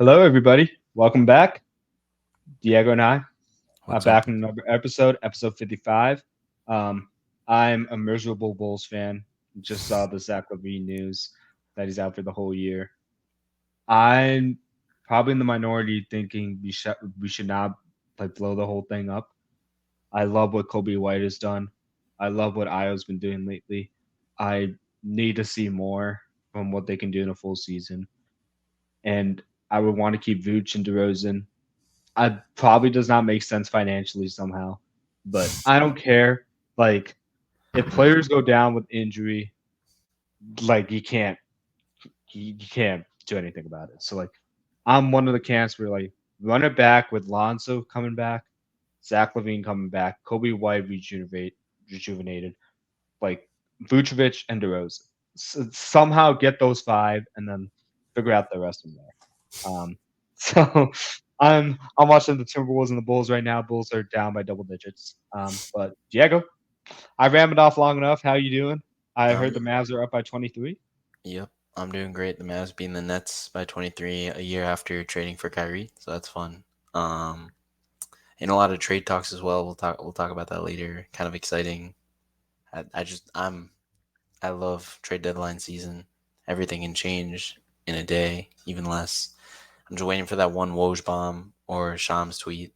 Hello, everybody. Welcome back. Diego and I are What's up? back in another episode, episode 55. Um, I'm a miserable Bulls fan. Just saw the Zach LaVine news that he's out for the whole year. I'm probably in the minority thinking we should not blow the whole thing up. I love what Kobe White has done. I love what Io's been doing lately. I need to see more from what they can do in a full season, and I would want to keep Vooch and DeRozan. I probably does not make sense financially somehow, but I don't care. Like if players go down with injury, like you can't do anything about it. So like I'm one of the camps where like run it back with Lonzo coming back, Zach Levine coming back, Kobe White rejuvenated, like Vucevic and DeRozan. Somehow get those five and then figure out the rest from there. So I'm watching the Timberwolves and the Bulls right now. Bulls are down by double digits. But Diego, I rammed off long enough. How you doing? I Um, heard the Mavs are up by 23. yep, I'm doing great. The Mavs beating the Nets by 23 a year after trading for Kyrie, so that's fun. Um, and a lot of trade talks as well. We'll talk about that later. Kind of exciting. I love trade deadline season. Everything can change in a day, even less. I'm just waiting for that one Woj bomb or Shams tweet.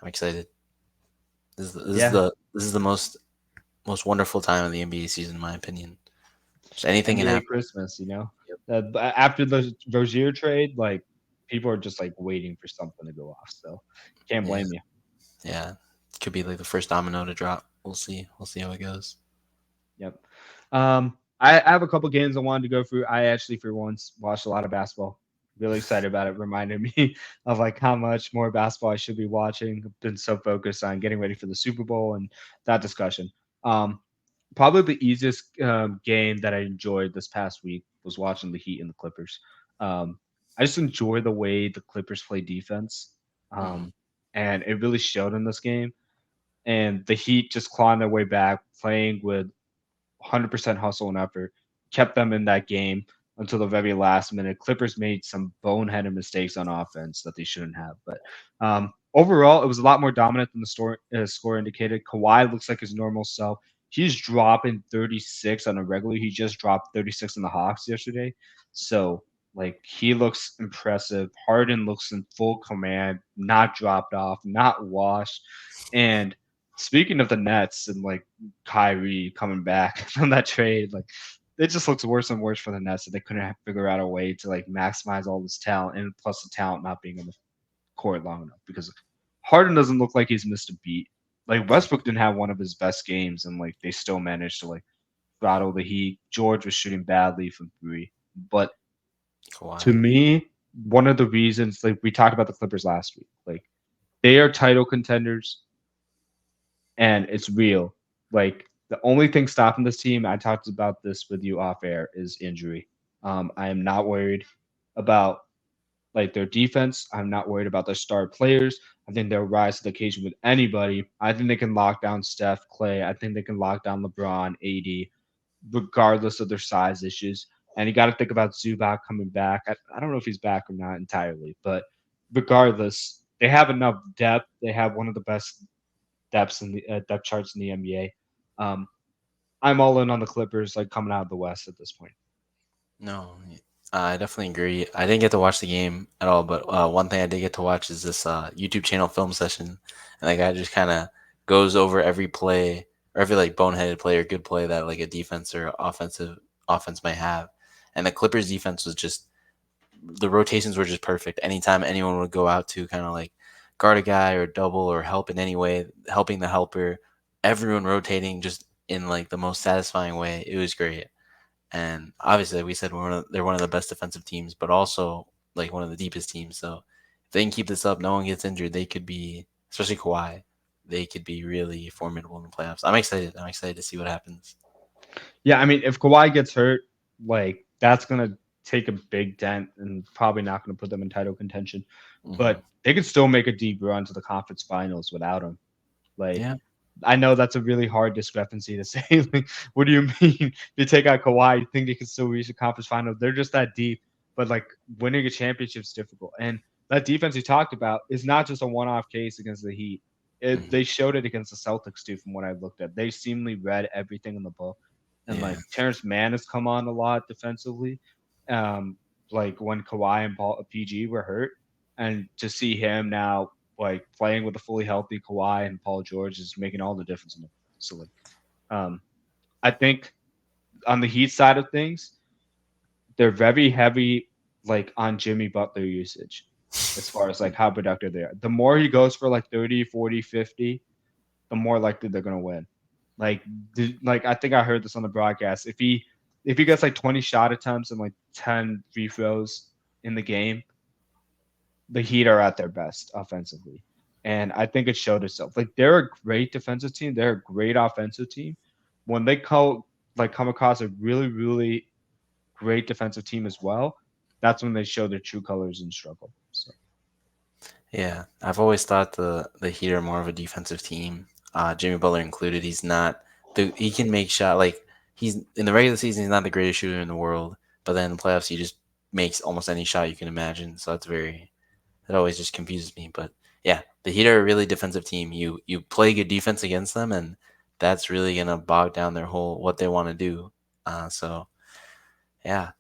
I'm excited. Yeah, This is the most wonderful time of the NBA season, in my opinion. Just anything can NBA happen. Christmas. Yep. After the Rozier trade, like people are just like waiting for something to go off. So can't Yeah. blame you. Yeah, could be like the first domino to drop. We'll see. We'll see how it goes. Yep. I have a couple games I wanted to go through. I actually, for once, watched a lot of basketball. Really excited about it. Reminded me of like how much more basketball I should be watching. I've been so focused on getting ready for the Super Bowl and that discussion. Um, Probably the easiest game that I enjoyed this past week was watching the Heat and the Clippers. I just enjoy the way the Clippers play defense, Hmm. um, and it really showed in this game. And the Heat just clawing their way back, playing with 100% hustle and effort, kept them in that game until the very last minute. Clippers made some boneheaded mistakes on offense that they shouldn't have. But overall, it was a lot more dominant than the score indicated. Kawhi looks like his normal self. He's dropping 36 on a regular. He just dropped 36 in the Hawks yesterday. So, like, he looks impressive. Harden looks in full command, not dropped off, not washed. And speaking of the Nets and like Kyrie coming back from that trade, like it just looks worse and worse for the Nets that they couldn't figure out a way to like maximize all this talent and plus the talent not being on the court long enough because Harden doesn't look like he's missed a beat. Like Yeah, Westbrook didn't have one of his best games and like they still managed to like throttle the Heat. George was shooting badly from three, but to Kawhi. me, one of the reasons like we talked about the Clippers last week, like they are title contenders and it's real. Like the only thing stopping this team, I talked about this with you off air, is injury. I am not worried about like their defense. I'm not worried about their star players. I think they'll rise to the occasion with anybody. I think they can lock down Steph, Clay. I think they can lock down LeBron, AD, regardless of their size issues. And you got to think about Zubac coming back. I don't know if he's back or not entirely, but regardless, they have enough depth. They have one of the best depths in the depth charts in the NBA. I'm all in on the Clippers, like coming out of the West at this point. No, I definitely agree. I didn't get to watch the game at all, but one thing I did get to watch is this YouTube channel film session, and the guy just kind of goes over every play or every like boneheaded play or good play that like a defense or offense might have. And the Clippers defense was just the rotations were just perfect. Anytime anyone would go out to kind of like guard a guy or double or help in any way, helping the helper, everyone rotating just in like the most satisfying way. It was great. And obviously, like we said they're one of the best defensive teams, but also like one of the deepest teams. So if they can keep this up, no one gets injured, they could be, especially Kawhi, they could be really formidable in the playoffs. I'm excited. I'm excited to see what happens. Yeah, I mean, if Kawhi gets hurt, like that's gonna take a big dent and probably not gonna put them in title contention. Hmm. But they could still make a deep run to the conference finals without him. Like Yeah. I know that's a really hard discrepancy to say. Like, what do you mean? You take out Kawhi, you think they can still reach the conference final? They're just that deep. but like winning a championship is difficult. And that defense you talked about is not just a one-off case against the Heat. Mhm. They showed it against the Celtics too, from what I looked at. They seemingly read everything in the book, and Yeah. like Terrence Mann has come on a lot defensively. Um, like when Kawhi and PG were hurt, and to see him now like playing with a fully healthy Kawhi and Paul George is making all the difference in the so like um I think on the Heat side of things, they're very heavy like on Jimmy Butler usage as far as like how productive they are. The more he goes for like 30, 40, 50, the more likely they're going to win. Like like I think I heard this on the broadcast. If he gets like 20 shot attempts and like 10 free throws in the game, the Heat are at their best offensively. And I think it showed itself. Like they're a great defensive team, they're a great offensive team. When they come across a really, really great defensive team as well, that's when they show their true colors and struggle. So Yeah, I've always thought the Heat are more of a defensive team. Jimmy Butler included. He can make shot like he's in the regular season. He's not the greatest shooter in the world, but then in the playoffs he just makes almost any shot you can imagine. So that always just confuses me. But yeah, the Heat are a really defensive team. You play good defense against them, and that's really gonna bog down their whole what they want to do. So yeah,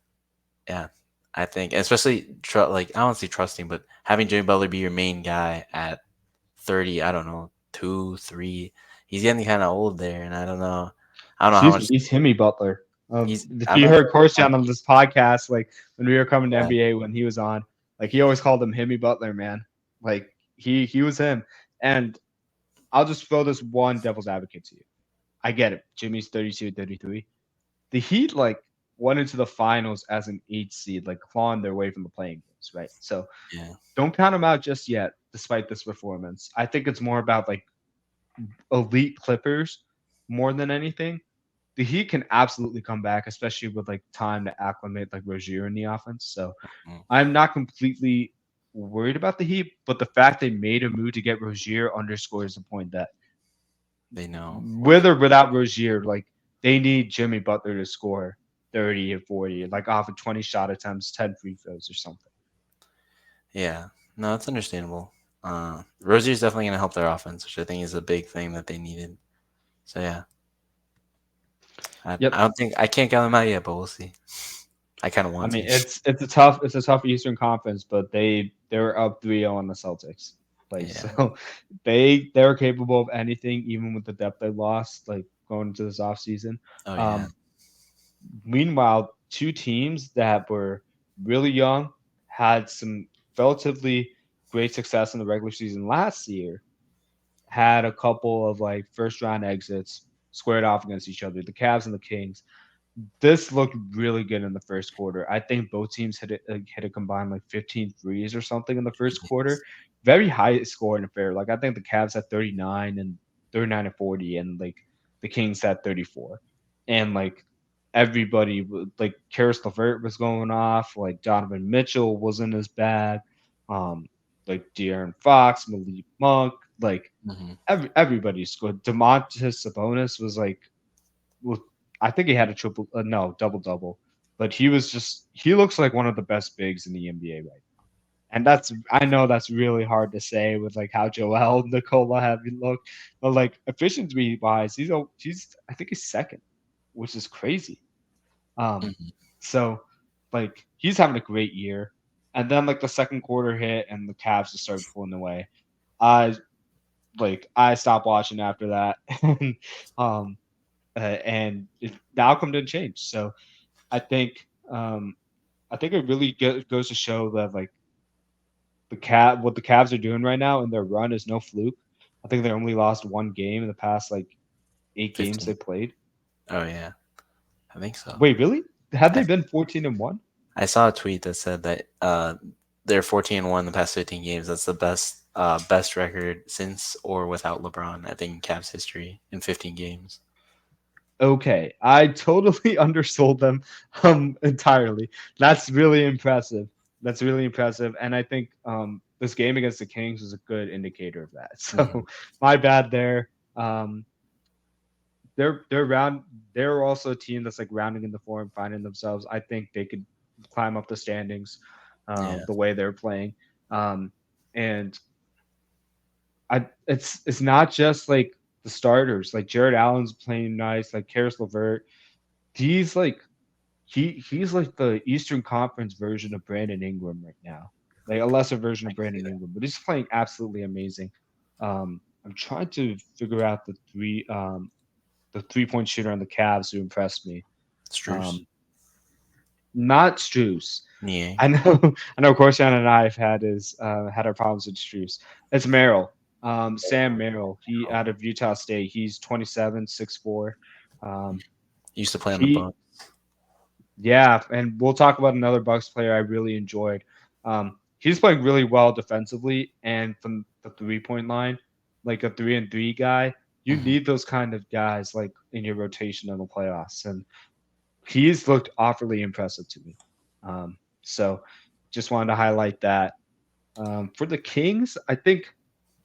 yeah, I think especially like I don't say trusting, but having Jimmy Butler be your main guy at 30, I don't know, 2, 3, he's getting kind of old there, and I don't know how excuse me, much he's Himmy Butler. If I'm you not heard sure. Corsian on this podcast, like when we were coming to Yeah, NBA when he was on, like he always called him Himmy Butler, man. Like he was him. And I'll just throw this one devil's advocate to you. I get it. Jimmy's 32, 33. The Heat like went into the finals as an 8 seed, like clawing their way from the playing games, right? So yeah, don't count them out just yet, despite this performance. I think it's more about like elite Clippers more than anything. The Heat can absolutely come back, especially with like time to acclimate like Rozier in the offense. So mm, I'm not completely worried about the Heat, but the fact they made a move to get Rozier underscores the point that they know. with or without Rozier, like they need Jimmy Butler to score 30 or 40, like off of 20 shot attempts, 10 free throws or something. Yeah, no, it's understandable. Rozier's definitely gonna help their offense, which I think is a big thing that they needed. So yeah, I Yep. don't think I can't count them out yet, but we'll see. I kind of I want mean, to. it's a tough Eastern Conference, but they were up 3-0 on the Celtics. Like Yeah. so they're capable of anything even with the depth they lost like going into this offseason. Oh yeah. Um Meanwhile, two teams that were really young had some relatively great success in the regular season last year, had a couple of like first round exits squared off against each other, the Cavs and the Kings. This looked really good in the first quarter. I think both teams hit a combined like 15 threes or something in the first quarter. Very high scoring affair. Like I think the Cavs had 39 and 40, and like the Kings had 34. And like everybody, like Karis LeVert was going off. Like Donovan Mitchell wasn't as bad. Um, like De'Aaron Fox, Malik Monk, like Hmm. everybody scored. Demontis Sabonis was like well, I think he had a triple, no, double double, but he looks like one of the best bigs in the NBA right now. And I know that's really hard to say with like how Joel Nicola have looked, but like efficiency wise, I think he's second, which is crazy. Um, Hmm. so like he's having a great year, and then like the second quarter hit and the Cavs just started pulling away. I I stopped watching after that, um, the outcome didn't change. So I think um, I think it really goes to show that like what the Cavs are doing right now in their run is no fluke. I think they only lost one game in the past like 8 games 15. they played. Oh yeah, I think so. Wait, really? Have I they been 14-1? I saw a tweet that said that they're 14-1 the past 15 games. That's the best record since or without LeBron, I think, in Cavs history in 15 games. Okay, I totally undersold them entirely. That's really impressive. That's really impressive, and I think this game against the Kings was a good indicator of that. Hmm. So my bad there. Um, they're round. They're also a team that's like rounding in the form, finding themselves. I think they could climb up the standings, Yeah, the way they're playing. Um, and it's not just like the starters. Like Jared Allen's playing nice. Like Karis LeVert, he's like he's like the Eastern Conference version of Brandon Ingram right now, like a lesser version I of can see Brandon that. Ingram, but he's playing absolutely amazing. I'm trying to figure out the 3 point shooter on the Cavs who impressed me. Struce, Um, Not Struce. Niang. I know, I know. Corsian and I have had our problems with Struce. It's Merrill, Sam Merrill. He out of Utah State. He's 27, 6'4". Um, Used to play on the he Bucks. Yeah, and we'll talk about another Bucks player I really enjoyed. He's playing really well defensively and from the 3 point line, like a 3-and-3 guy. You Hmm. need those kind of guys like in your rotation in the playoffs, and he's looked awfully impressive to me. So just wanted to highlight that. For the Kings, I think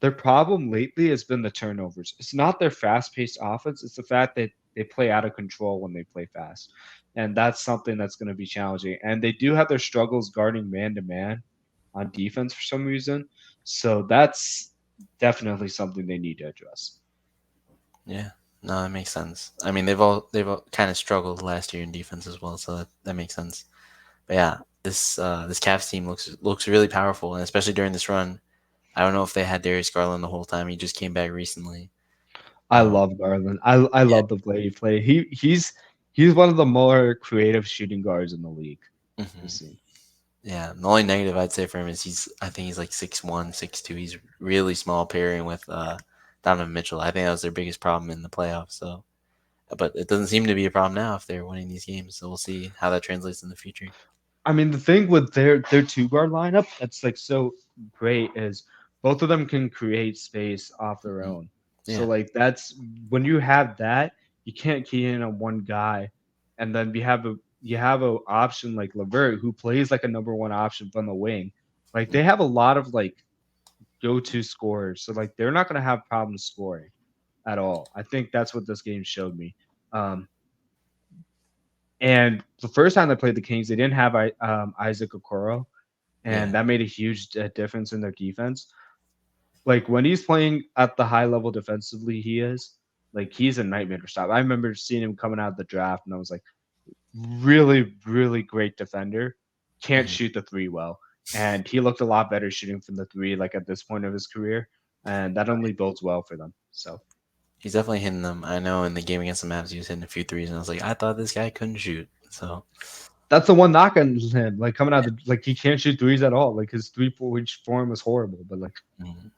their problem lately has been the turnovers. It's not their fast-paced offense; it's the fact that they play out of control when they play fast, and that's something that's going to be challenging. And they do have their struggles guarding man-to-man on defense for some reason, so that's definitely something they need to address. Yeah, no, that makes sense. I mean, they've all kind of struggled last year in defense as well, so that makes sense. But yeah, this Cavs team looks really powerful, and especially during this run. I don't know if they had Darius Garland the whole time. He just came back recently. I Um, love Garland. I yeah. love the play he played. He's one of the more creative shooting guards in the league. I've Hmm. seen. Yeah, the only negative I'd say for him is I think he's like 6'1", 6'2". He's really small pairing with Donovan Mitchell. I think that was their biggest problem in the playoffs. So, but it doesn't seem to be a problem now if they're winning these games. So we'll see how that translates in the future. I mean, the thing with their two guard lineup that's like so great is both of them can create space off their Hmm. own. So Yeah. like that's when you have that, you can't key in on one guy, and then you have a option like Levert who plays like a number one option from the wing. Like they have a lot of like go to scorers, so like they're not gonna have problems scoring at all. I think that's what this game showed me. Um, and the first time they played the Kings, they didn't have Isaac Okoro, and Yeah. that made a huge difference in their defense. Like when he's playing at the high level defensively, he is like he's a nightmare to stop. I remember seeing him coming out of the draft, and I was like, really, really great defender. Can't Hmm. shoot the three well, and he looked a lot better shooting from the three, like at this point of his career, and that only bodes well for them. So He's definitely hitting them. I know in the game against the Mavs, he was hitting a few threes, and I was like, I thought this guy couldn't shoot. So, that's the one knock on him. Like coming out, like he can't shoot threes at all. Like his 3 point form is horrible. But like mm,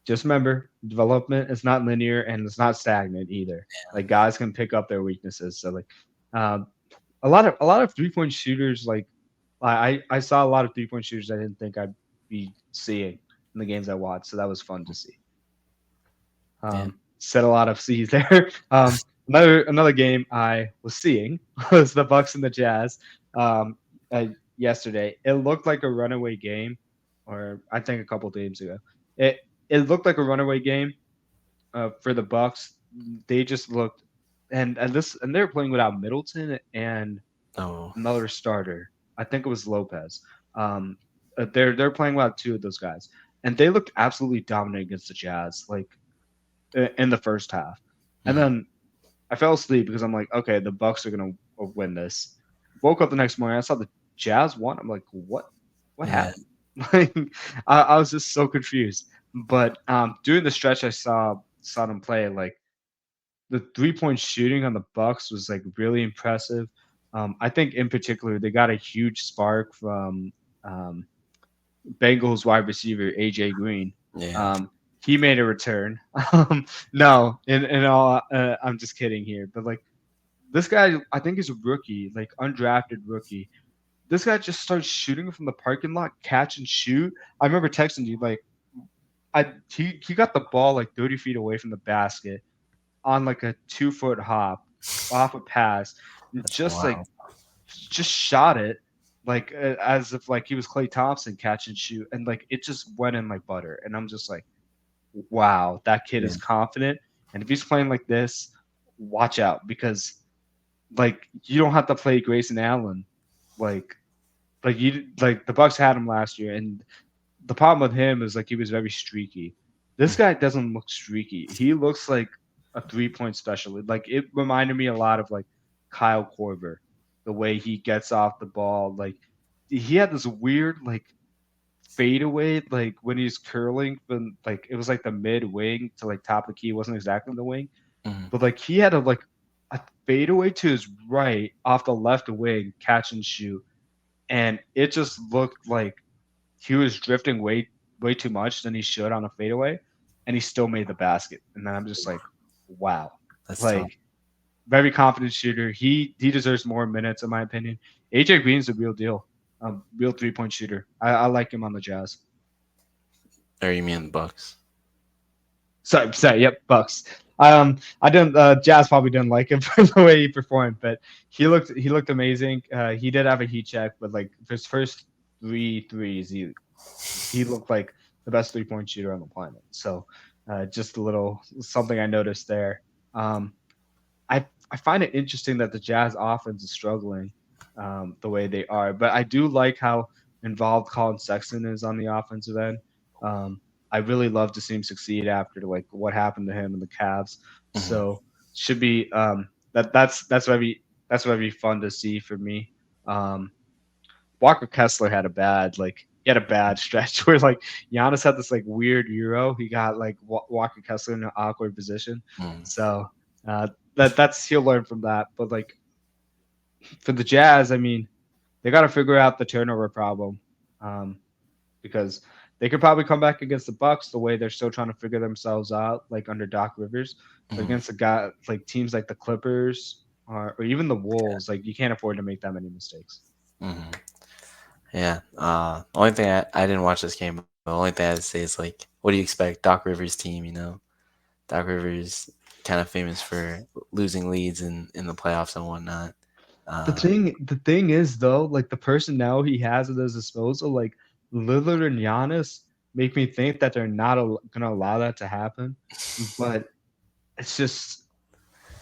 just remember, development is not linear and it's not stagnant either. Like guys can pick up their weaknesses. So like um, a lot of 3 point shooters like I saw a lot of 3 point shooters I didn't think I'd be seeing in the games I watched. So that was fun to see. yeah, Said a lot of C's there. Another game I was seeing was the Bucks and the Jazz um, yesterday. It looked like a runaway game, or I think a couple games ago. It it looked like a runaway game for the Bucks. They just looked, and they're playing without Middleton and oh, another starter. I think it was Lopez. Um, they're playing without two of those guys, and they looked absolutely dominant against the Jazz. Like in the first half. And mhm, then I fell asleep because I'm like, okay, the Bucks are gonna win this. Woke up the next morning, I saw the Jazz won. I'm like, what yeah, happened? Like, I was just so confused. But during the stretch, I saw them play. Like the 3 point shooting on the Bucks was like really impressive. I think in particular they got a huge spark from um, Bengals wide receiver AJ Green. yeah, Um, he made a return. No, in all, I'm just kidding here. But like this guy, I think is a rookie, like undrafted rookie. This guy just starts shooting from the parking lot, catch and shoot. I remember texting you like, he got the ball like 30 feet away from the basket on like a 2 foot hop off a pass, and that's wild. just shot it like as if like he was Clay Thompson catch and shoot, and like it just went in like butter. And I'm just like, wow, that kid Yeah, is confident, and if he's playing like this, watch out because like you don't have to play Grayson Allen like like the Bucks had him last year, and the problem with him is like he was very streaky. This Mm, guy doesn't look streaky. He looks like a 3 point specialist. Like it reminded me a lot of like Kyle Korver, the way he gets off the ball. Like he had this weird like fadeaway, like when he's curling from like it was like the mid wing to like top of the key. It wasn't exactly the wing, mm, but like he had a fadeaway to his right off the left wing, catch and shoot, and it just looked like he was drifting way too much than he should on a fadeaway, and he still made the basket. And then I'm just like, wow, that's tough. like very confident shooter. He deserves more minutes in my opinion. AJ Green's a real deal, real 3 point shooter. I like him on the Jazz. Or you mean the Bucks? Sorry, yep, Bucks. I didn't. Jazz probably didn't like him for the way he performed, but he looked amazing. He did have a heat check, but like his first three threes, he looked like the best 3 point shooter on the planet. So, just a little something I noticed there. Um, I find it interesting that the Jazz offense is struggling the way they are, but I do like how involved Colin Sexton is on the offensive end. Um, I really love to see him succeed after like what happened to him in the Cavs. Hmm. So should be that's very fun to see for me. Um, Walker Kessler had a bad stretch where like Giannis had this like weird euro. He got like Walker Kessler in an awkward position. Mm. So that's he'll learn from that. But like for the Jazz, I mean, they got to figure out the turnover problem um, because they could probably come back against the Bucks the way they're still trying to figure themselves out, like under Doc Rivers. But Mm. against a guy like teams like the Clippers or even the Wolves, like you can't afford to make that many mistakes. Hmm. Yeah. Only thing I didn't watch this game, but the only thing I'd say is like, what do you expect? Doc Rivers' team, Doc Rivers kind of famous for losing leads in the playoffs and whatnot. The Uh, thing is though, like the personnel he has at his disposal, like Lillard and Giannis, make me think that they're not gonna allow that to happen. But it's just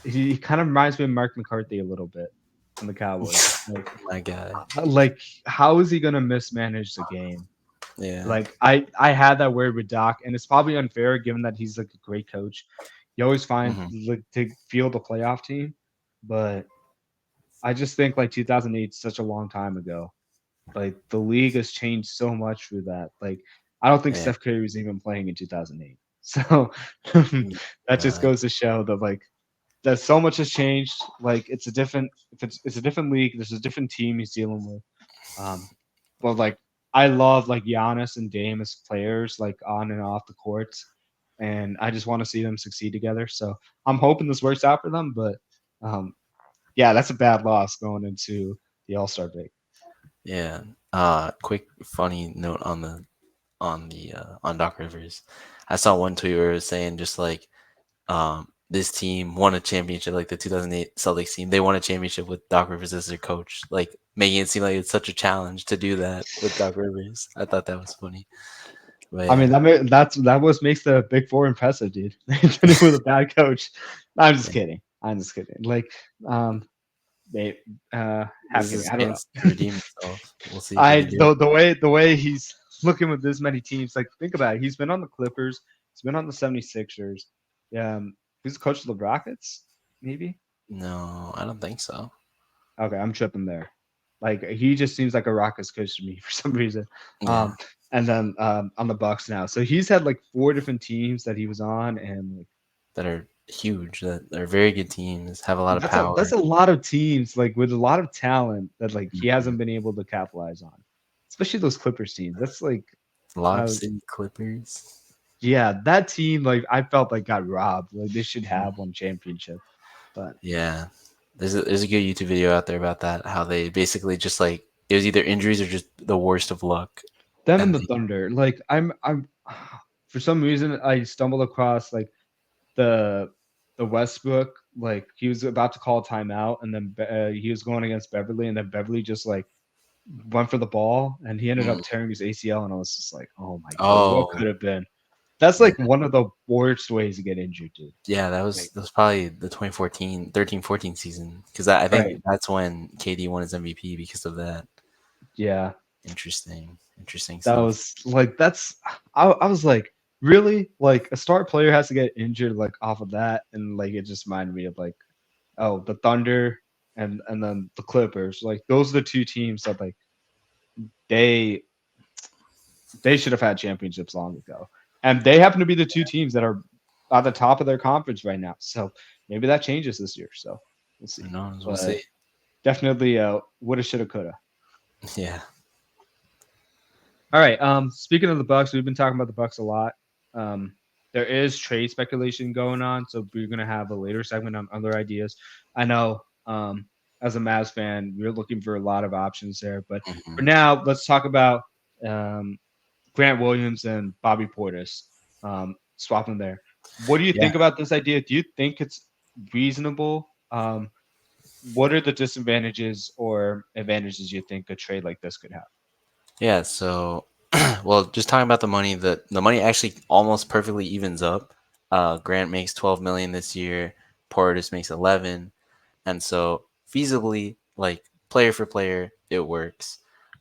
he kind of reminds me of Mark McCarthy a little bit from the Cowboys. my God. Like how is he gonna mismanage the game? Yeah. Like I had that word with Doc, and it's probably unfair given that he's like a great coach. You always find Hmm. like to field a playoff team, but I just think like 2008 is such a long time ago. Like the league has changed so much through that. Like I don't think Yeah. Steph Curry was even playing in 2008. So Mm. that just God. goes to show that like that so much has changed. Like it's a different if it's a different league. There's a different team he's dealing with. Um, but like I love like Giannis and Dame as players, like on and off the courts, and I just want to see them succeed together. So I'm hoping this works out for them. But um, yeah, that's a bad loss going into the All Star break. Yeah. Quick funny note on on Doc Rivers. I saw one tweet where it was saying just like this team won a championship, like the 2008 Celtics team. They won a championship with Doc Rivers as their coach, like making it seem like it's such a challenge to do that with Doc Rivers. I thought that was funny. But I yeah, mean, that was makes the Big Four impressive, dude. They did it with a bad coach. I'm just yeah. kidding. I'm just kidding. Like, they This have is to. his I don't know. chance to redeem himself. We'll see if he I can do it. the way he's looking with this many teams. Like, think about it. He's been on the Clippers. He's been on the 76ers. Yeah, he's the coach of the Rockets. Maybe. No, I don't think so. Okay, I'm tripping there. Like he just seems like a Rockets coach to me for some reason. Yeah, Um, and then on the Bucks now. So he's had like four different teams that he was on, and like that are huge. That are very good teams. Have a lot of that's power. a lot of teams like with a lot of talent that like he Mhm. hasn't been able to capitalize on. Especially those Clippers teams. That's like Lob uh, City Clippers. yeah, that team like I felt like got robbed. Like they should Mhm. have one championship, but Yeah, there's a good YouTube video out there about that. How they basically just like it was either injuries or just the worst of luck, them and and the Thunder. Like I'm for some reason I stumbled across like the Westbrook, like he was about to call a timeout, and then he was going against Beverly, and then Beverly just like went for the ball, and he ended up mm. tearing his ACL, and I was just like, oh my god, what Oh could have been? That's yeah, like one of the worst ways to get injured, dude. yeah, Like, that was probably the 2014, 13, 14 season because I think right. that's when KD won his MVP because of that. Yeah, Interesting that stuff. was like I was like, really? Like a star player has to get injured like off of that, and like it just reminded me of like, oh, the Thunder and then the Clippers. Like those are the two teams that like they they should have had championships long ago. And they happen to be the two teams that are at the top of their conference right now. So maybe that changes this year. So we'll Who see. knows? We'll But see. definitely woulda, shoulda, coulda. Yeah. All right. Speaking of the Bucks, we've been talking about the Bucks a lot. Um, there is trade speculation going on, so we're gonna have a later segment on other ideas. I know, as a Mavs fan, you're looking for a lot of options there, but for Hmm. now, let's talk about um, Grant Williams and Bobby Portis. Swap them there. What do you Yeah. think about this idea? Do you think it's reasonable? What are the disadvantages or advantages you think a trade like this could have? Yeah. So, well, just talking about the money, the money actually almost perfectly evens up. Grant makes 12 million this year. Portis makes 11, and so feasibly, like player for player, it works.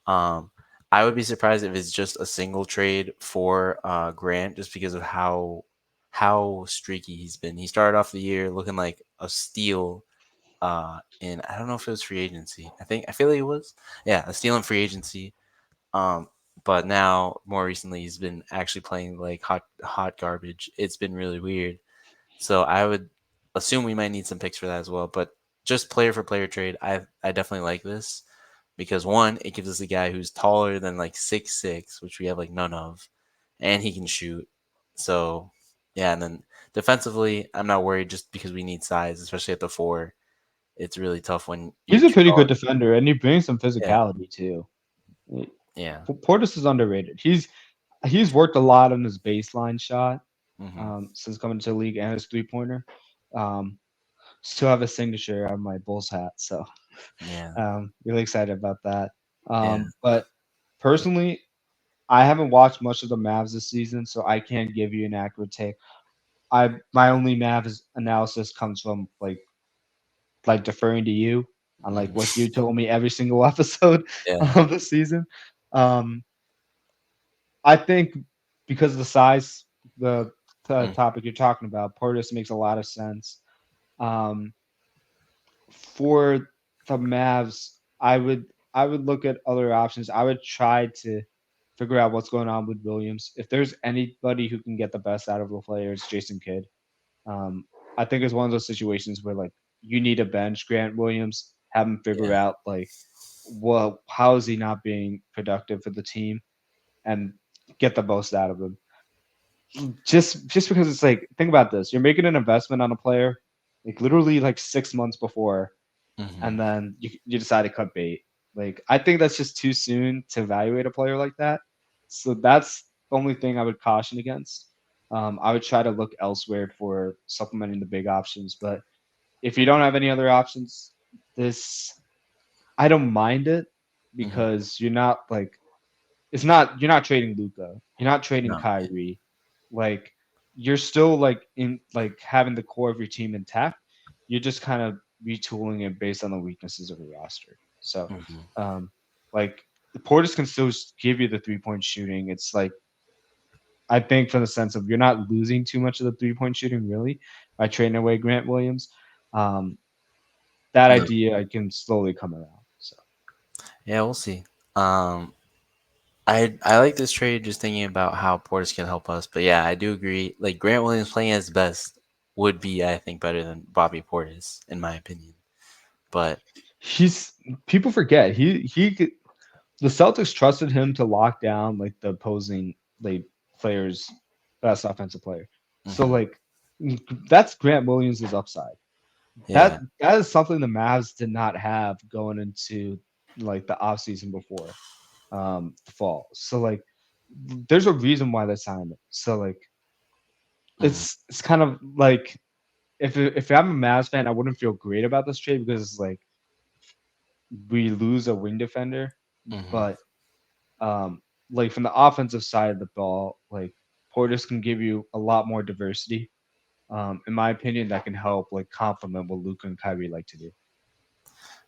Um, I would be surprised if it's just a single trade for Grant, just because of how streaky he's been. He started off the year looking like a steal. In I don't know if it was free agency. I feel like it was. Yeah, a steal in free agency. Um, but now more recently he's been actually playing like hot garbage. It's been really weird. So I would assume we might need some picks for that as well. But just player for player trade, I definitely like this because one, it gives us a guy who's taller than like 6'6", which we have like none of, and he can shoot. So yeah, and then defensively, I'm not worried just because we need size, especially at the four. It's really tough when you're He's a too pretty tall. good defender, and he brings some Yeah, physicality too. yeah. Portis is underrated. He's worked a lot on his baseline shot Hmm. since coming to the league and his 3 pointer. Um, Still have a signature on my Bulls hat, so Yeah, really excited about that. yeah. But personally, I haven't watched much of the Mavs this season, so I can't give you an accurate take. I My only Mavs analysis comes from like deferring to you on like what Mhm. you told me every single episode Yeah. of the season. Um, I think because of the size, the Mm, topic you're talking about, Portis makes a lot of sense. Um, for the Mavs, I would look at other options. I would try to figure out what's going on with Williams. If there's anybody who can get the best out of the player, it's Jason Kidd. Um, I think it's one of those situations where like you need a bench Grant Williams, have him figure yeah. out like, well, how is he not being productive for the team, and get the most out of him. Just because it's like, think about this: you're making an investment on a player, like literally like 6 months before, Hmm. and then you decide to cut bait. Like I think that's just too soon to evaluate a player like that. So that's the only thing I would caution against. I would try to look elsewhere for supplementing the big options. But if you don't have any other options, this I don't mind it Hmm. because you're not like it's not you're not trading Luca. You're not trading No. Kyrie. Like you're still like in like having the core of your team intact. You're just kind of retooling it based on the weaknesses of the roster. So Hmm. um like the Portis can still give you the 3 point shooting. It's like I think from the sense of you're not losing too much of the 3 point shooting really by trading away Grant Williams. Um that No. idea I can slowly come around. So Yeah, we'll see. Um, I like this trade just thinking about how Portis can help us. But yeah, I do agree. Like Grant Williams playing at his best would be, I think, better than Bobby Portis, in my opinion. But he's people forget the Celtics trusted him to lock down like the opposing like players' best offensive player. So hmm, like that's Grant Williams' upside. yeah, That is something the Mavs did not have going into like the offseason before the fall. So like there's a reason why they signed him. So like hmm, it's kind of like if I'm a Mavs fan, I wouldn't feel great about this trade because it's like we lose a wing defender, hmm. but like from the offensive side of the ball, like Portis can give you a lot more diversity. In my opinion, that can help like complement what Luca and Kyrie like to do.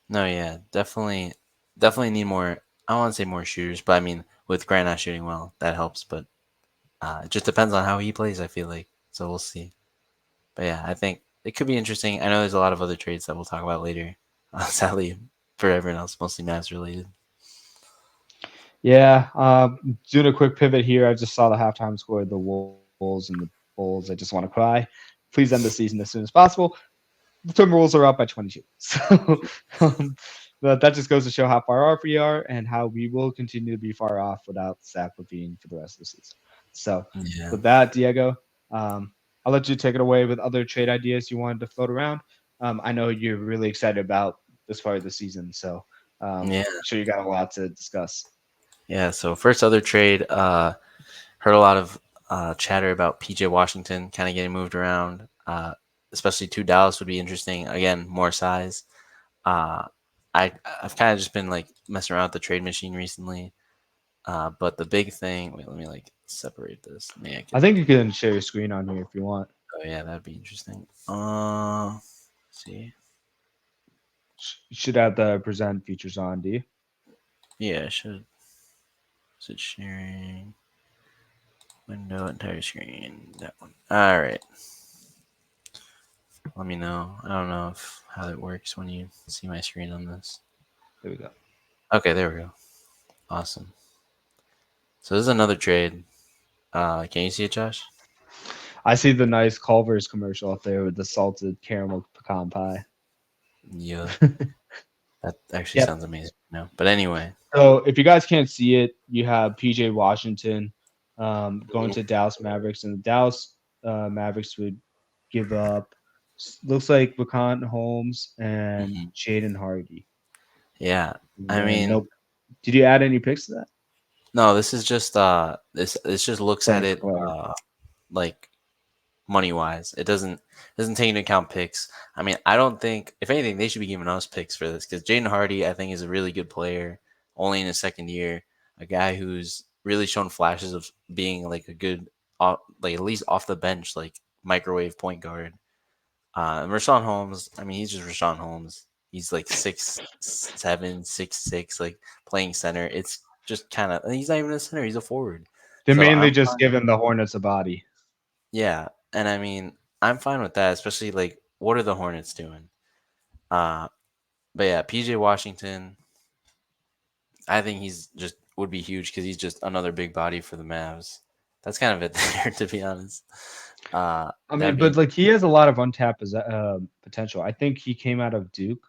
No, yeah, definitely, definitely need more. I want to say more shooters, but I mean, with Grant not shooting well, that helps. But it just depends on how he plays. I feel like so we'll see. But yeah, I think it could be interesting. I know there's a lot of other trades that we'll talk about later. Sadly, for everyone else, mostly Mavs related. Yeah. Doing a quick pivot here. I just saw the halftime score of the Wolves and the Bulls. I just want to cry. Please end the season as soon as possible. The Timberwolves are up by 22. So um, but that just goes to show how far off we are and how we will continue to be far off without Zach Levine for the rest of the season. So Yeah, with that, Diego, I'll let you take it away with other trade ideas you wanted to float around. I know you're really excited about this part of the season, so yeah, I'm sure you got a lot to discuss. yeah. So first other trade, heard a lot of chatter about PJ Washington kind of getting moved around, especially to Dallas would be interesting. Again, more size. Uh, I've kind of just been like messing around with the trade machine recently. But the big thing, wait, let me like separate this. Maybe I I could. think you can share your screen on here if you want. Oh yeah, that'd be interesting. See, You should have the present features on, do you? yeah, I should. Is it sharing window entire screen? That one. All right. Let me know. I don't know if how that works when you see my screen on this. There we go. Okay, there we go. Awesome. So this is another trade. Can you see it, Josh? I see the nice Culver's commercial up there with the salted caramel pecan pie. Yeah, that actually Yep. sounds amazing. No, but anyway. So if you guys can't see it, you have PJ Washington going to Dallas Mavericks, and the Dallas Mavericks would give up. Looks like Lacan Holmes and Mhm. Jaden Hardy. Yeah, And I then mean, nope. Did you add any picks to that? no, this is just this just looks at Thanks, it Claire. like money wise. It doesn't take into account picks. I mean, I don't think if anything they should be giving us picks for this because Jaden Hardy I think is a really good player, only in his second year, a guy who's really shown flashes of being like a good, like at least off the bench like microwave point guard. And Rashawn Holmes, I mean, he's just Rashawn Holmes. He's like 6'7", 6'6", like playing center. It's just kind of he's not even a center; he's a forward. They're So mainly I'm just fine. giving the Hornets a body. Yeah, and I mean, I'm fine with that, especially like what are the Hornets doing? Uh, but yeah, PJ Washington, I think he's just would be huge because he's just another big body for the Mavs. That's kind of it there, to be honest. I That'd mean, be but like he has a lot of untapped potential. I think he came out of Duke.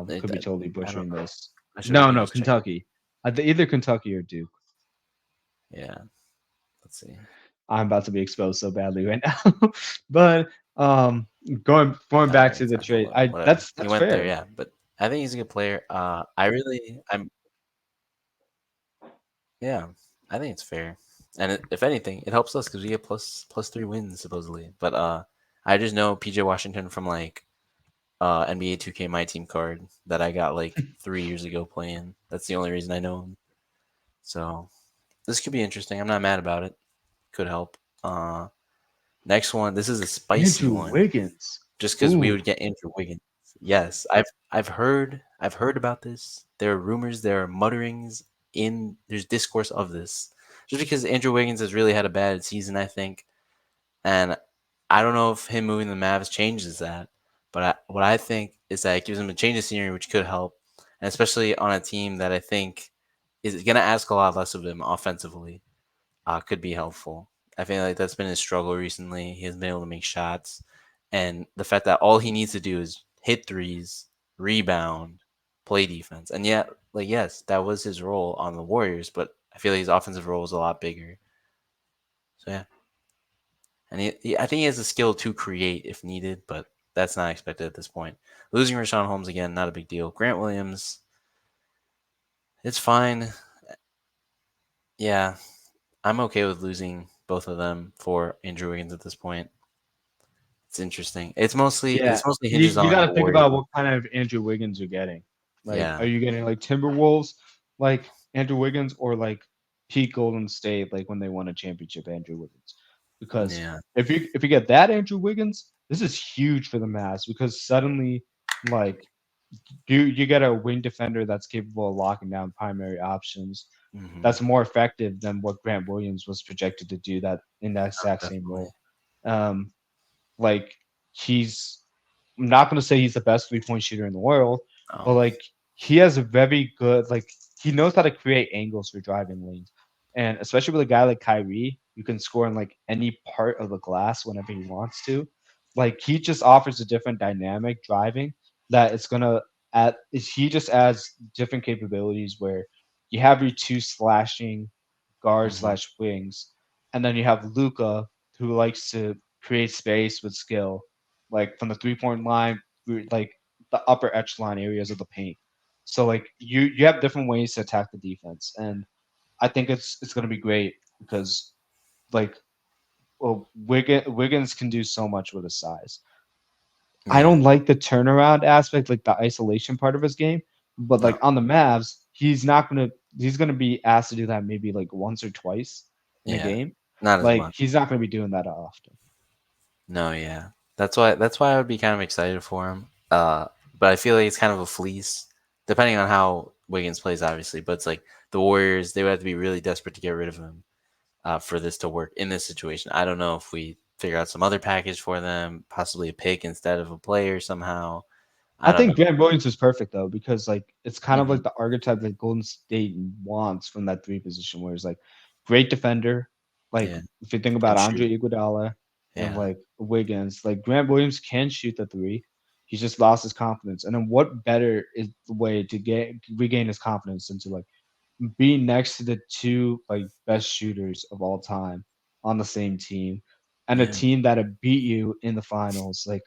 it, Could be totally I don't butchering know. this. I should No, maybe no, just check. Kentucky. Either Kentucky or Duke. Yeah, let's see. I'm about to be exposed so badly right now. But um, going All back right, to the fine, trade, I whatever. that's He that's went there, fair. yeah, but I think he's a good player. Yeah, I think it's fair. And if anything, it helps us because we get plus 3 wins supposedly. But I just know PJ Washington from like NBA 2K My Team card that I got like 3 years ago playing. That's the only reason I know him. So this could be interesting. I'm not mad about it. Could help. Next one. This is a spicy Andrew one. Wiggins. Just because we Ooh, would get Andrew Wiggins. Yes, I've heard about this. There are rumors, there are mutterings there's discourse of this. Just because Andrew Wiggins has really had a bad season, I think, and I don't know if him moving the Mavs changes that. But what I think is that it gives him a change of scenery, which could help, and especially on a team that I think is going to ask a lot less of him offensively could be helpful. I feel like that's been his struggle recently. He hasn't been able to make shots, and the fact that all he needs to do is hit threes, rebound, play defense, and yet, like yes, that was his role on the Warriors, but I feel like his offensive role was a lot bigger. So yeah, and I think he has the skill to create if needed, but that's not expected at this point. Losing Rashawn Holmes again, not a big deal. Grant Williams, it's fine. Yeah, I'm okay with losing both of them for Andrew Wiggins at this point. It's interesting. It's mostly yeah. it's mostly You hinges you on got the to think Warriors. about what kind of Andrew Wiggins you're getting. Like, are Yeah, you getting like Timberwolves, like Andrew Wiggins, or like Pete Golden State, like when they won a championship, Andrew Wiggins? Because yeah, if you get that Andrew Wiggins, this is huge for the Mavs because suddenly, like you get a wing defender that's capable of locking down primary options. Hmm. That's more effective than what Grant Williams was projected to do that in that Oh, exact same definitely. role. Um, like he's I'm not going to say he's the best 3 point shooter in the world, but Oh, like he has a very good like he knows how to create angles for driving lanes, and especially with a guy like Kyrie, you can score in like any part of the glass whenever he wants to. Like he just offers a different dynamic driving that it's gonna add. Is he just adds different capabilities where you have your two slashing guards hmm, slash wings, and then you have Luca who likes to create space with skill, like from the 3 point line, like the upper echelon areas of the paint. So like you have different ways to attack the defense, and I think it's going to be great because like well, Wiggins can do so much with his size. I yeah, don't like the turnaround aspect, like the isolation part of his game, but no, like on the Mavs, he's gonna be asked to do that maybe like once or twice in a yeah, game. not as Like much. he's not gonna be doing that often. No, yeah, that's why I would be kind of excited for him. But I feel like it's kind of a fleece, depending on how Wiggins plays, obviously. But it's like the Warriors, they would have to be really desperate to get rid of him for this to work in this situation. I don't know if we figure out some other package for them, possibly a pick instead of a player somehow. I I don't know. think Grant Williams is perfect though because like it's kind of Hmm. like the archetype that Golden State wants from that three position, where it's like great defender. Like Yeah, if you think about can Andre shoot. Iguodala and Yeah, like Wiggins, like Grant Williams can shoot the three. He's just lost his confidence. And then what better is the way to get regain his confidence than to like be next to the two like best shooters of all time on the same team and a yeah, team that have beat you in the finals. Like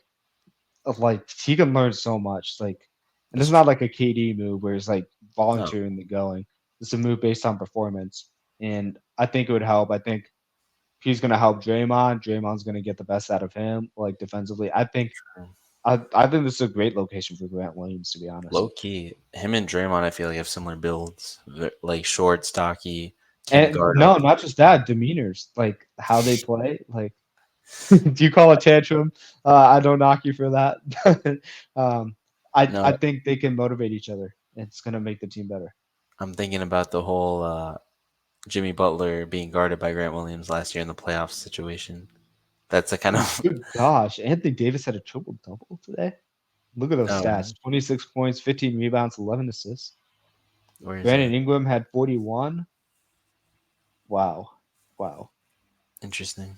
he can learn so much. Like, and this that's is not true. like a KD move where it's like No, volunteering the going. It's a move based on performance, and I think it would help. I think he's gonna help Draymond. Draymond's gonna get the best out of him, like defensively. true. I think this is a great location for Grant Williams, to be Low honest. key, him and Draymond, I feel like have similar builds. Like short, stocky, can And guard no, up. not just that, demeanors, like how they play. Like, do you call a tantrum? I don't knock you for that. um, I No, think they can motivate each other. It's gonna make the team better. I'm thinking about the whole Jimmy Butler being guarded by Grant Williams last year in the playoffs situation. That's a kind of Good gosh, Anthony Davis had a triple double today. Look at those oh, stats: 26 points, 15 rebounds, 11 assists. where is Brandon it? Ingram had 41. Wow, wow. Interesting.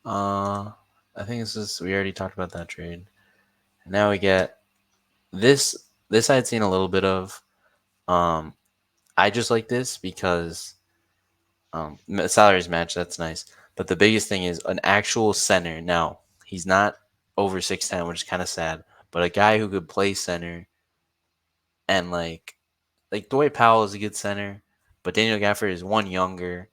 Uh, I think this is we already talked about that trade. Now we get this. This I had seen a little bit of. Um, I just like this because salaries match. That's nice. But the biggest thing is an actual center. Now he's not over 6'10", which is kind of sad. But a guy who could play center and like Dwight Powell is a good center, but Daniel Gafford is one younger,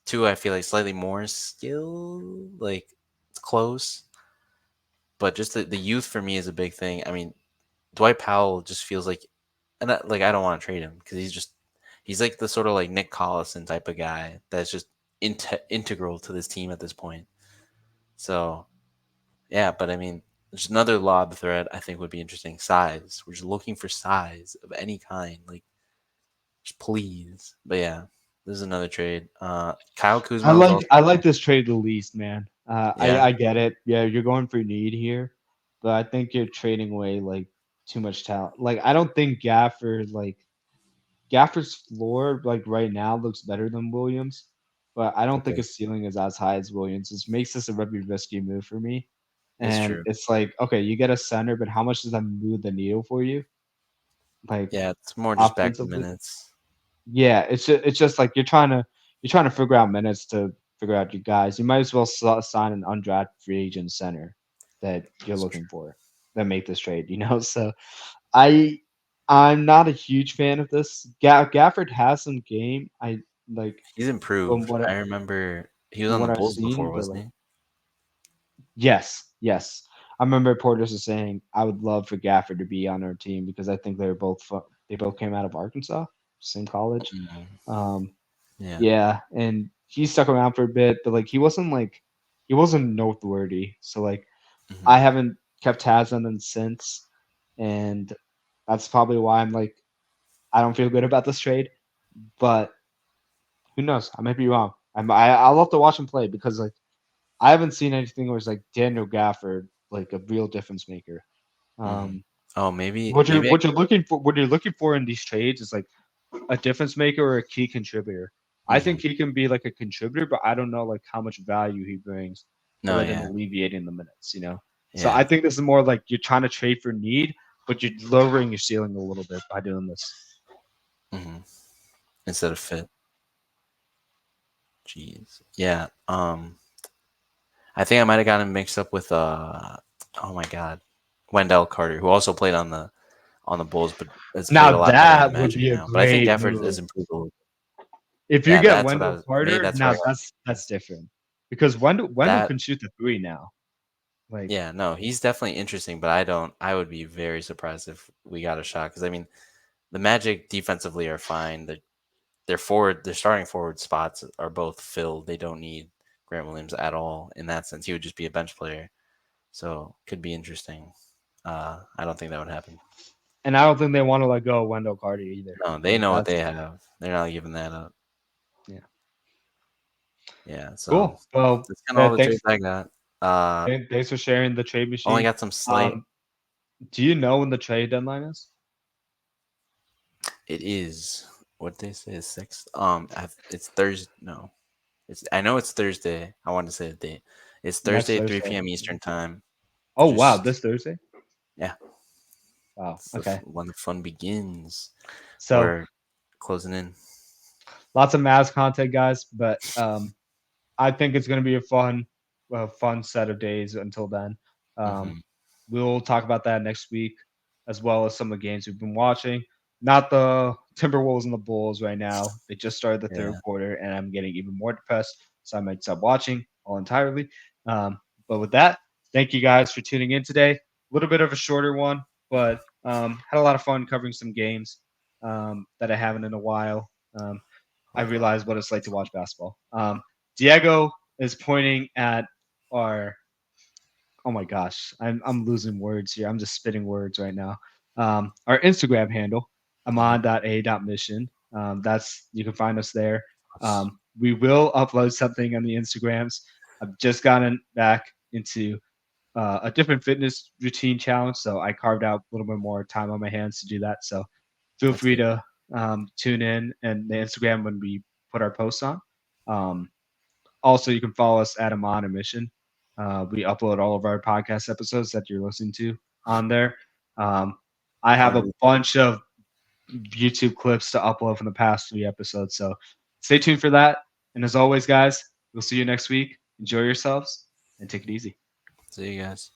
two I feel like slightly more skill, like it's close, but just the youth for me is a big thing. I mean, Dwight Powell just feels like, and like I don't want to trade him because he's like the sort of like Nick Collison type of guy that's just integral to this team at this point. So yeah, but I mean, just another lob thread I think would be interesting. Size. We're just looking for size of any kind. Like just please. But yeah, this is another trade. Kyle I Kuzma was like also I like this trade the least, man. I yeah. I get it. Yeah, you're going for need here, but I think you're trading away like too much talent. Like I don't think Gafford's floor like right now looks better than Williams, but I don't think Okay, his ceiling is as high as Williams. This makes this a very risky move for me. it's And true. it's like, okay, you get a center, but how much does that move the needle for you? Like Yeah, it's more just back to offensively? minutes. Yeah, it's just like you're trying to figure out minutes to figure out your guys. You might as well sign an undrafted free agent center that you're It's looking true. for that make this trade. So I I'm not a huge fan of this. Gafford has some game. I like He's from improved. what I remember he was from on the what I've Bulls seen, before, but wasn't like he? yes, yes. I remember Portis was saying I would love for Gafford to be on our team because I think they both came out of Arkansas, same college. Mm, Um, yeah. yeah, and he stuck around for a bit, but like he wasn't noteworthy. So like I Hmm. haven't kept tabs on him since, and That's probably why I'm like, I don't feel good about this trade. But who knows? I might be wrong. I'll have to watch him play because like I haven't seen anything where it's like Daniel Gafford like a real difference maker. Mhm. Um, Oh, maybe what you're maybe I what you're looking for what you're looking for in these trades is like a difference maker or a key contributor. I mhm. think he can be like a contributor, but I don't know like how much value he brings No, other than yeah. alleviating the minutes. So Yeah. I think this is more like you're trying to trade for need, but you're lowering your ceiling a little bit by doing this. Mhm. Instead of fit. Jeez. Yeah. I think I might have gotten mixed up with oh my god, Wendell Carter, who also played on the Bulls, but has played a Now lot better on the that would Magic be a now. But I think great Gafford move. has improved a little. If you Yeah, get that's what I Wendell was. Maybe Carter, that's where now I got that's different because Wendell that. can shoot the three now. Like Yeah, no, he's definitely interesting, but I don't. I would be very surprised if we got a shot because I mean, the Magic defensively are fine. Their starting forward spots are both filled. They don't need Grant Williams at all in that sense. He would just be a bench player, so could be interesting. I don't think that would happen. and I don't think they want to let go of Wendell Carter either. No, they Like know what that's they have. They're not giving that up. yeah. Yeah, so Cool. Well, that's kind of all the thanks trades I got. Uh, thanks for sharing the trade only machine. got some slight. Um, do you know when the trade deadline is? It is what they say is sixth. It's Thursday. No, I know it's Thursday. I want to say the date. It's Next Thursday, 3 Thursday. p.m. Eastern time. Oh wow, Just this Thursday. yeah, Wow. it's Okay. when the fun begins. So We're closing in. lots of Mavs content, guys, but I think it's going to be a fun set of days until then. Um, Hmm. we'll talk about that next week, as well as some of the games we've been watching. Not the Timberwolves and the Bulls right now. They just started the third Yeah, quarter, and I'm getting even more depressed, so I might stop watching all entirely. But with that, thank you guys for tuning in today. A little bit of a shorter one, but had a lot of fun covering some games that I haven't in a while. I realized what it's like to watch basketball. Diego is pointing at our. Oh my gosh, I'm losing words here. I'm just spitting words right now. Our Instagram handle, hmm amon.a.mission. That's you can find us there. We will upload something on the Instagrams. I've just gotten back into a different fitness routine challenge, so I carved out a little bit more time on my hands to do that. So feel that's free good. to tune in and the Instagram when we put our posts on. Um, Also, you can follow us at Amon a Mission. We upload all of our podcast episodes that you're listening to on there. Um, I have a 100. bunch of YouTube clips to upload from the past 3 episodes, so stay tuned for that. And as always, guys, we'll see you next week. Enjoy yourselves and take it easy. See you guys.